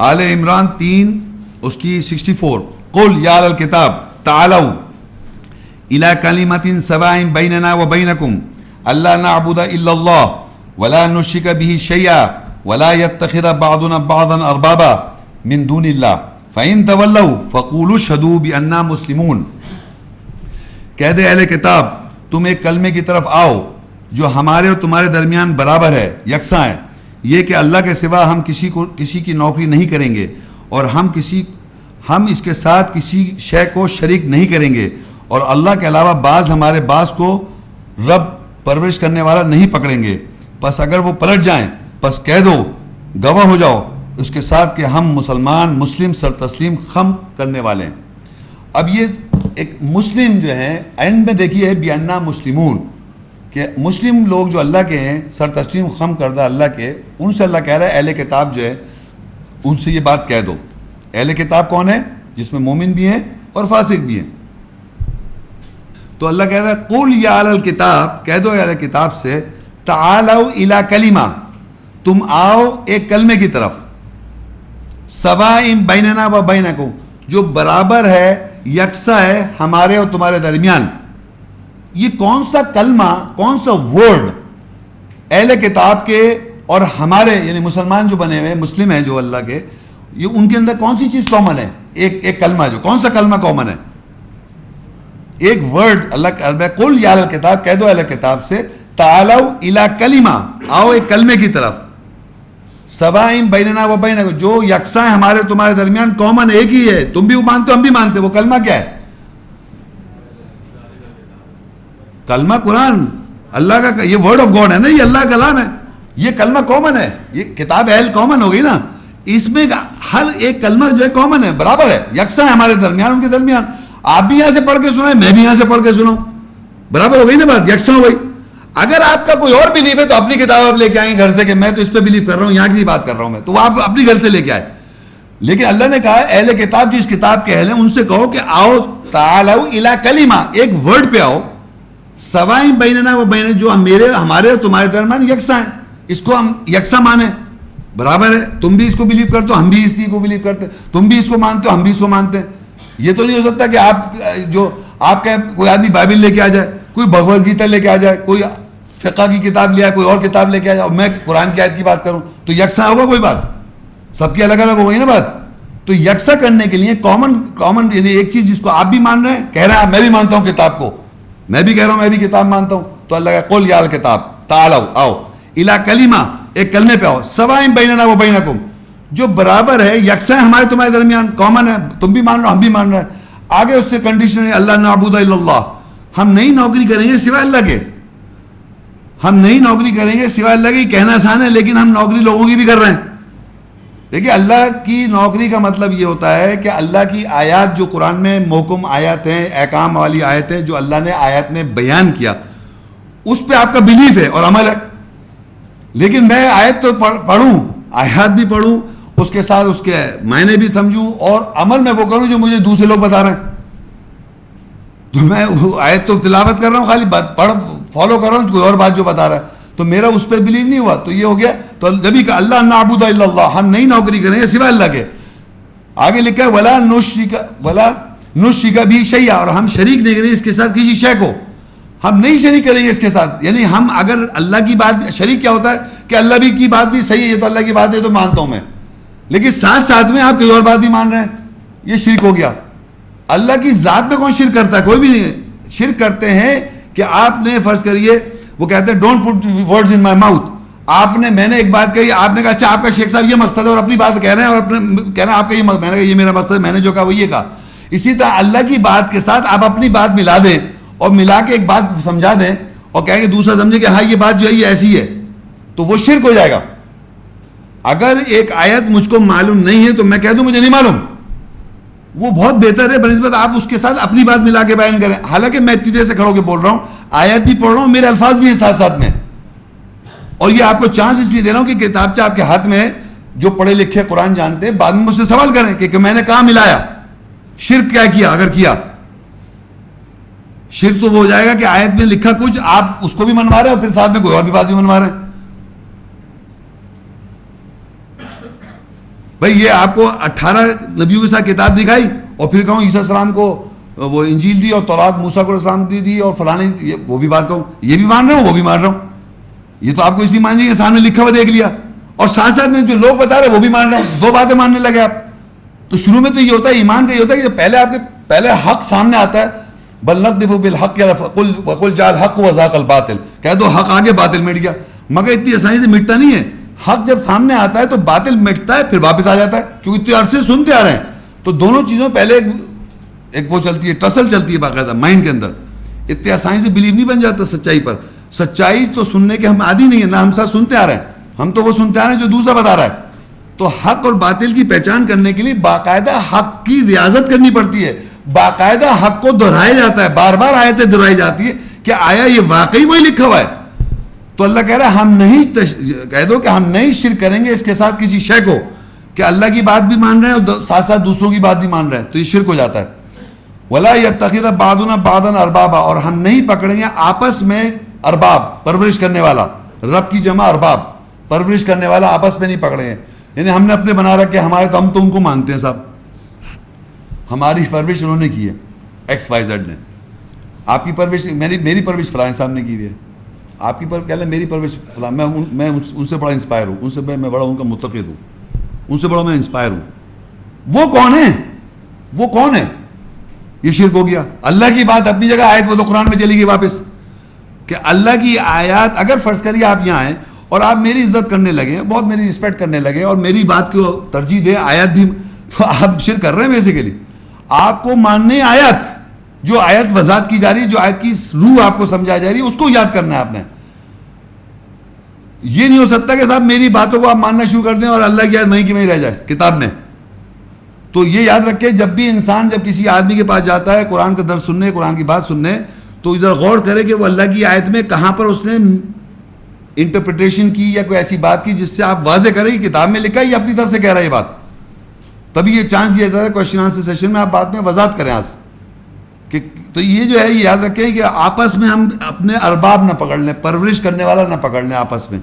آل عمران 3 اس کی 64. قل یا اہل الکتاب تعالوا الی کلمۃ سواء بیننا وبینکم الا نعبد الا اللہ ولا نشرک به شیئا ولا يتخذ بعضنا بعضا اربابا من دون اللہ فإن تولوا فقولوا اشهدوا بأننا مسلمون. کہہ دے اہل کتاب تم ایک کلمے کی طرف آؤ جو ہمارے اور تمہارے درمیان برابر ہے، یکساں ہے، یہ کہ اللہ کے سوا ہم کسی کی نوکری نہیں کریں گے اور ہم اس کے ساتھ کسی شے کو شریک نہیں کریں گے، اور اللہ کے علاوہ بعض ہمارے بعض کو رب پرورش کرنے والا نہیں پکڑیں گے. بس اگر وہ پلٹ جائیں بس کہہ دو، گواہ ہو جاؤ اس کے ساتھ کہ ہم مسلم سر تسلیم خم کرنے والے ہیں. اب یہ ایک مسلم جو ہے اینڈ میں دیکھیے بیاننا مسلمون، کہ مسلم لوگ جو اللہ کے ہیں سر تسلیم خم کردہ اللہ کے، ان سے اللہ کہہ رہا ہے اہل کتاب جو ہے ان سے یہ بات کہہ دو. اہل کتاب کون ہے؟ جس میں مومن بھی ہیں اور فاسق بھی ہیں. تو اللہ کہہ رہا ہے قل یا اہل الکتاب، کہہ دو اہل کتاب سے تعالوا الی کلمہ، تم آؤ ایک کلمے کی طرف، سواء بیننا و بینکم، جو برابر ہے، یکساں ہے ہمارے اور تمہارے درمیان. یہ کون سا کلمہ، کون سا ورڈ اہل کتاب کے اور ہمارے یعنی مسلمان جو بنے ہوئے مسلم ہیں جو اللہ کے، یہ ان کے اندر کون سی چیز کامن ہے؟ ایک کلمہ، جو کون سا کلمہ کامن ہے؟ ایک ورڈ. اللہ کہہ رہا ہے قل یا اہل الکتاب، کہہ دو اہل کتاب سے تعالوا الی کلمہ، آؤ ایک کلمے کی طرف، سواء بیننا و بینکم، جو یکساں ہے ہمارے تمہارے درمیان، کامن ایک ہی ہے، تم بھی مانتے ہو ہم بھی مانتے ہیں. وہ کلمہ کیا ہے؟ کلمہ قرآن، اللہ کا، یہ ورڈ آف گاڈ ہے نا، یہ اللہ کا کلام ہے. یہ کلمہ کامن ہے، یہ کتاب اہل کامن ہو گئی نا. اس میں ہر ایک کلمہ جو ہے کامن ہے، برابر ہے، یکساں ہے ہمارے درمیان ان کے درمیان. آپ بھی یہاں سے پڑھ کے سنائیں، میں بھی یہاں سے پڑھ کے سناؤں، برابر ہو گئی نا بات، یکساں ہو گئی. اگر آپ کا کوئی اور بلیف ہے تو اپنی کتاب آپ لے کے آئیں گھر سے کہ میں تو اس پہ بلیف کر رہا ہوں، یہاں کی بات کر رہا ہوں میں، تو آپ اپنی گھر سے لے کے آئے. لیکن اللہ نے کہا اہل کتاب جو اس کتاب کے اہل ہیں ان سے کہو کہ آؤ تعالوا الی کلمہ، ایک ورڈ پہ آؤ، سواء بیننا و بین، جو ہمارے اور تمہارے درمیان یکساں ہیں، اس کو ہم یکساں مانیں، برابر ہے. تم بھی اس کو بلیو کرتے ہو، ہم بھی اسی کو بلیو کرتے ہیں، تم بھی اس کو مانتے ہو، ہم بھی اس کو مانتے ہیں. یہ تو نہیں ہو سکتا کہ آپ کا کوئی آدمی بائبل لے کے آ جائے، کوئی بھگوت گیتا لے کے آ جائے، کوئی فقہ کی کتاب لے آئے، کوئی اور کتاب لے کے آ جائے، اور میں قرآن کی آیت کی بات کروں تو یکساں ہوگا کوئی بات؟ سب کی الگ الگ ہو گئی نا بات. تو یکساں کرنے کے لیے کامن یعنی ایک چیز جس کو آپ بھی مان رہے ہیں، کہہ رہے ہیں میں بھی مانتا ہوں کتاب کو، میں بھی کہہ رہا ہوں میں بھی کتاب مانتا ہوں. تو اللہ کا قل یا اہل الکتاب تعالوا، آؤ الی کلمہ، ایک کلمے پہ آؤ، سواء بیننا و بینکم، جو برابر ہے، یکساں ہے ہمارے تمہارے درمیان، کامن ہے، تم بھی مان رہے ہو ہم بھی مان رہے ہیں. آگے اس سے کنڈیشن ہے اللہ نعبد الا اللہ، ہم نہیں نوکری کریں گے سوائے اللہ کے، ہم نہیں نوکری کریں گے سوائے اللہ کی. کہنا آسان ہے لیکن ہم نوکری لوگوں کی بھی کر رہے ہیں. دیکھیے اللہ کی نوکری کا مطلب یہ ہوتا ہے کہ اللہ کی آیات جو قرآن میں محکم آیات ہیں، احکام والی آیت ہیں جو اللہ نے آیات میں بیان کیا، اس پہ آپ کا بلیف ہے اور عمل ہے. لیکن میں آیت تو پڑھوں، آیات بھی پڑھوں، اس کے ساتھ اس کے معنی بھی سمجھوں اور عمل میں وہ کروں جو مجھے دوسرے لوگ بتا رہے ہیں. تو میں آیت تو تلاوت کر رہا ہوں، خالی پڑھ فالو کر رہا ہوں کوئی اور بات جو بتا رہا ہے، تو میرا اس پہ بلیو نہیں ہوا. تو یہ ہو گیا. تو جبھی کہ اللہ نعبد الا اللہ، ہم نہیں نوکری کریں گے سوائے اللہ کے. آگے لکھا ہے ولا نشرک بھی شیئا، اور ہم شریک نہیں کریں گے اس کے ساتھ کسی شے کو، ہم نہیں شریک کریں گے اس کے ساتھ. یعنی ہم اگر اللہ کی بات، شریک کیا ہوتا ہے کہ اللہ بھی کی بات بھی صحیح ہے، یہ تو اللہ کی بات ہے تو مانتا ہوں میں، لیکن ساتھ ساتھ میں آپ کوئی اور بات بھی مان رہے ہیں، یہ شرک ہو گیا. اللہ کی ذات میں کون شرک کرتا ہے؟ کوئی بھی نہیں. شرک کرتے ہیں کہ آپ نے فرض کریے، وہ کہتے ہیں don't put words in my mouth, میں نے ایک بات کہی، آپ نے کہا اچھا آپ کا شیخ صاحب یہ مقصد ہے اور اپنی بات کہہ رہے ہیں اور کہنا آپ کا یہ، میں نے کہا یہ میرا مقصد ہے، میں نے جو کہا وہ یہ کہا. اسی طرح اللہ کی بات کے ساتھ آپ اپنی بات ملا دیں اور ملا کے ایک بات سمجھا دیں اور کہیں کہ دوسرا سمجھے کہ ہاں یہ بات جو ہے یہ ایسی ہے، تو وہ شرک ہو جائے گا. اگر ایک آیت مجھ کو معلوم نہیں ہے تو میں کہہ دوں مجھے نہیں معلوم، وہ بہت بہتر ہے بنسبت آپ اس کے ساتھ اپنی بات ملا کے بیان کریں. حالانکہ میں اتنی دیر سے کھڑا ہو کے بول رہا ہوں، آیت بھی پڑھ رہا ہوں، میرے الفاظ بھی ہیں ساتھ ساتھ میں، اور یہ آپ کو چانس اس لیے دے رہا ہوں کہ کتابچہ آپ کے ہاتھ میں ہے، جو پڑھے لکھے قرآن جانتے ہیں بعد میں مجھ سے سوال کریں کہ میں نے کہاں ملایا، شرک کیا کیا. اگر کیا شرک تو وہ ہو جائے گا کہ آیت میں لکھا کچھ آپ اس کو بھی منوا رہے ہیں اور پھر ساتھ میں کوئی اور بھی بات بھی منوا رہے ہیں. بھائی یہ آپ کو 18 نبیوں کے ساتھ کتاب دکھائی اور پھر کہوں عیسیٰ السلام کو وہ انجیل دی اور تورات موسیٰ کو السلام دی اور فلانے وہ بھی بات کہوں یہ بھی مان رہا ہوں وہ بھی مان رہا ہوں. یہ تو آپ کو اسی مان جائیے سامنے لکھا ہوا دیکھ لیا اور ساتھ ساتھ میں جو لوگ بتا رہے وہ بھی مان رہے ہیں, 2 باتیں ماننے لگے آپ. تو شروع میں تو یہ ہوتا ہے ایمان کا یہ ہوتا ہے کہ پہلے حق سامنے آتا ہے. بل نقذف بالحق وقل جاء الحق وزهق الباطل, کہہ دو حق آگے باطل مٹ گیا. مگر اتنی آسانی سے مٹتا نہیں ہے. حق جب سامنے آتا ہے تو باطل مٹتا ہے پھر واپس آ جاتا ہے کیونکہ اتنے عرصے سنتے آ رہے ہیں. تو دونوں چیزوں پہلے ایک وہ چلتی ہے, ٹسل چلتی ہے باقاعدہ مائنڈ کے اندر. اتنے آسانی سے بلیو نہیں بن جاتا سچائی پر. سچائی تو سننے کے ہم عادی نہیں ہیں, نہ ہم ساتھ سنتے آ رہے ہیں, ہم تو وہ سنتے آ رہے ہیں جو دوسرا بتا رہا ہے. تو حق اور باطل کی پہچان کرنے کے لیے باقاعدہ حق کی ریاضت کرنی پڑتی ہے, باقاعدہ حق کو دہرایا جاتا ہے, بار بار آیتیں دہرائی جاتی ہے کہ آیا یہ واقعی وہی لکھا ہوا ہے. تو اللہ کہہ رہا ہے ہم نہیں کہہ دو کہ ہم نہیں شرک کریں گے اس کے ساتھ کسی شے کو, کہ اللہ کی بات بھی مان رہے ہیں اور ساتھ ساتھ دوسروں کی بات بھی مان رہے ہیں, تو یہ شرک ہو جاتا ہے. وَلَا يَتَّخِذَ بَعْضُنَا بَعْضًا أَرْبَابًا, اور ہم نہیں پکڑیں گے آپس میں ارباب, پرورش کرنے والا, رب کی جمع ارباب, پرورش کرنے والا آپس میں نہیں پکڑیں گے. یعنی ہم نے اپنے بنا رکھے ہمارے, تو ہم تو ان کو مانتے ہیں صاحب, ہماری پرورش انہوں نے کی ہے ایکس وائی زیڈ نے. آپ کی پرورش میری پرورش فلاں صاحب نے کی ہوئی ہے, آپ کی کہہ لیں میری پرورش فلاں, میں ان سے بڑا انسپائر ہوں, ان سے میں بڑا ان کا متقد ہوں, ان سے بڑا میں انسپائر ہوں. وہ کون ہے, وہ کون ہے؟ یہ شرک ہو گیا. اللہ کی بات اپنی جگہ, آیت وہ تو قرآن میں چلی گئی واپس, کہ اللہ کی آیات اگر فرض کریے آپ یہاں آئیں اور آپ میری عزت کرنے لگے, بہت میری رسپیکٹ کرنے لگے اور میری بات کو ترجیح دیں آیات بھی, تو آپ شرک کر رہے ہیں بیسیکلی. آپ کو ماننے آیت, جو آیت وضاحت کی جا رہی ہے, جو آیت کی روح آپ کو سمجھائی جا رہی ہے, اس کو یاد کرنا ہے آپ نے. یہ نہیں ہو سکتا کہ صاحب میری باتوں کو آپ ماننا شروع کر دیں اور اللہ کی آیت وہیں کی وہیں رہ جائے کتاب میں. تو یہ یاد رکھیں جب بھی انسان جب کسی آدمی کے پاس جاتا ہے قرآن کا درس سننے, قرآن کی بات سننے, تو ادھر غور کرے کہ وہ اللہ کی آیت میں کہاں پر اس نے انٹرپریٹیشن کی یا کوئی ایسی بات کی جس سے آپ واضح کریں کہ کتاب میں لکھا ہے یا اپنی طرف سے کہہ رہا ہے یہ بات. تبھی یہ چانس دیا جاتا ہے کویشچن آنسر سیشن میں آپ بات میں وضاحت کریں آج کہ. تو یہ جو ہے یہ یاد رکھیں کہ آپس میں ہم اپنے ارباب نہ پکڑ لیں, پرورش کرنے والا نہ پکڑ لیں آپس میں.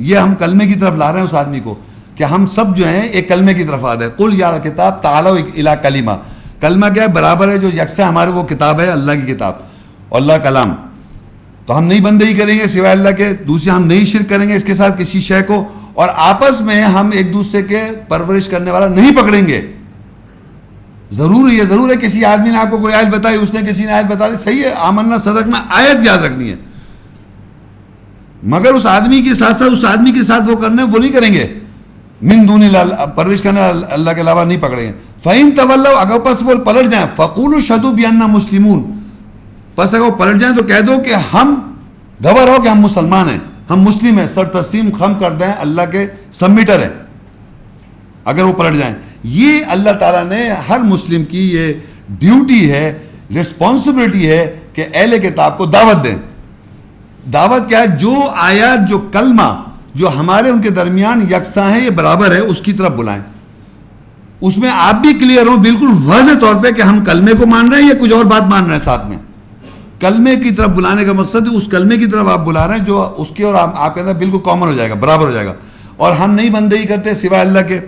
یہ ہم کلمے کی طرف لا رہے ہیں اس آدمی کو کہ ہم سب جو ہیں ایک کلمے کی طرف آ رہے ہیں. قل یا کتاب تعالوا الی کلمہ, کلمہ کیا ہے؟ برابر ہے جو یکساں ہمارے وہ کتاب ہے اللہ کی کتاب اور اللہ کلام. تو ہم نہیں بندگی کریں گے سوائے اللہ کے, دوسرے ہم نہیں شرک کریں گے اس کے ساتھ کسی شے کو, اور آپس میں ہم ایک دوسرے کے پرورش کرنے والا نہیں پکڑیں گے. ضرور ہے کسی آدمی نے آپ کو کوئی آیت بتائی, اس نے کسی نے آیت بتا دی, صحیح ہے, آمنا صدقنا آیت یاد رکھنی ہے, مگر اس آدمی کے ساتھ وہ کرنے وہ نہیں کریں گے. من دون اللہ, پرورش کرنے اللہ کے علاوہ نہیں پکڑیں گے. فَإِن تَوَلَّوْا, اگر پس وہ پلٹ جائیں, فَقُولُوا اشْهَدُوا بِأَنَّا مُسْلِمُونَ, پس اگر وہ پلٹ جائیں تو کہہ دو کہ ہم گواہ ہو کہ ہم مسلمان ہیں, ہم مسلم ہیں, سر تسلیم خم کر دیں, اللہ کے سبمیٹر ہیں. اگر وہ پلٹ جائیں, یہ اللہ تعالیٰ نے ہر مسلم کی یہ ڈیوٹی ہے, رسپانسبلٹی ہے کہ اہل کتاب کو دعوت دیں. دعوت کیا ہے؟ جو آیات, جو کلمہ جو ہمارے ان کے درمیان یکساں ہے, یہ برابر ہے, اس کی طرف بلائیں. اس میں آپ بھی کلیئر ہوں بالکل واضح طور پہ کہ ہم کلمے کو مان رہے ہیں یا کچھ اور بات مان رہے ہیں. ساتھ میں کلمے کی طرف بلانے کا مقصد ہے اس کلمے کی طرف آپ بلا رہے ہیں جو اس کے اور آپ کے اندر بالکل کامن ہو جائے گا, برابر ہو جائے گا. اور ہم نہیں بندگی کرتے سوائے اللہ کے,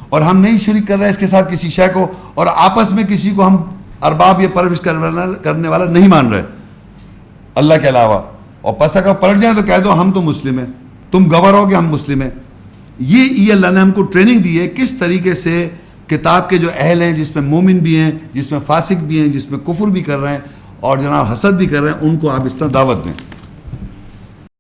اور ہم نہیں شریک کر رہے ہیں اس کے ساتھ کسی شے کو, اور آپس میں کسی کو ہم ارباب یا پرورش کرنے والا نہیں مان رہے اللہ کے علاوہ. اور پس اگر پلٹ جائیں تو کہہ دو ہم تو مسلم ہیں, تم گواہ ہو کہ ہم مسلم ہیں. یہ اللہ نے ہم کو ٹریننگ دی ہے کس طریقے سے کتاب کے جو اہل ہیں, جس میں مومن بھی ہیں, جس میں فاسق بھی ہیں, جس میں کفر بھی کر رہے ہیں اور جناب حسد بھی کر رہے ہیں, ان کو آپ اس طرح دعوت دیں.